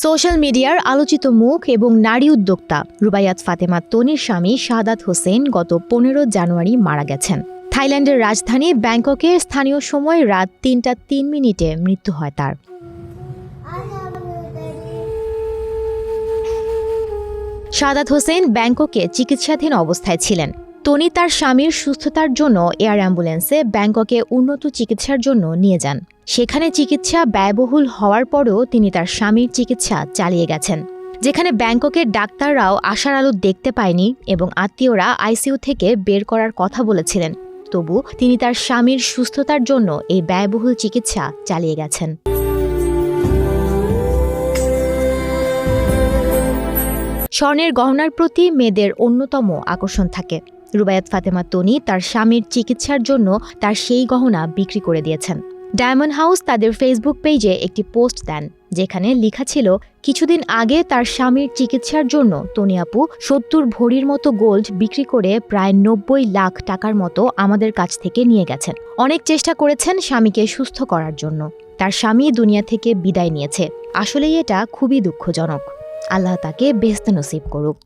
Social মিডিয়ার আলোচিত মুখ এবং নারী উদ্যোক্তা রুবাইয়াত ফাতেমা তনির স্বামী শাহাদাত হোসেন গত 15 জানুয়ারি মারা গেছেন। থাইল্যান্ডের রাজধানী ব্যাংককে স্থানীয় সময় রাত 3টা 3 মিনিটে মৃত্যু হয় তার। শাহাদাত হোসেন ব্যাংককে চিকিৎসাধীন অবস্থায় ছিলেন। তনি তার স্বামীর সুস্থতার জন্য এয়ার অ্যাম্বুলেন্সে ব্যাংককে উন্নত চিকিৎসার জন্য নিয়ে যান। সেখানে চিকিৎসা ব্যয়বহুল হওয়ার পরও তিনি তার স্বামীর চিকিৎসা চালিয়ে গেছেন। যেখানে ব্যাংককের ডাক্তাররাও আশার আলো দেখতে পায়নি এবং আত্মীয়রা আইসিইউ থেকে বের করার কথা বলেছিলেন, তবু তিনি তার স্বামীর সুস্থতার জন্য এই ব্যয়বহুল চিকিৎসা চালিয়ে গেছেন। স্বর্ণের গহনার প্রতি মেয়েদের অন্যতম আকর্ষণ থাকে। রুবাইয়াত ফাতেমা তনি তার স্বামীর চিকিৎসার জন্য তার সেই গহনা বিক্রি করে দিয়েছেন। ডায়মন্ড হাউস তাদের ফেসবুক পেজে একটি পোস্ট দেন, যেখানে লেখা ছিল, কিছুদিন আগে তার স্বামীর চিকিৎসার জন্য তনি আপু 70 ভরির মতো গোল্ড বিক্রি করে প্রায় 90 লাখ টাকার মতো আমাদের কাছ থেকে নিয়ে গেছেন। অনেক চেষ্টা করেছেন স্বামীকে সুস্থ করার জন্য। তার স্বামী দুনিয়া থেকে বিদায় নিয়েছে। আসলেই এটা খুবই দুঃখজনক। আল্লাহ তাকে বেহেশত নসিব করুক।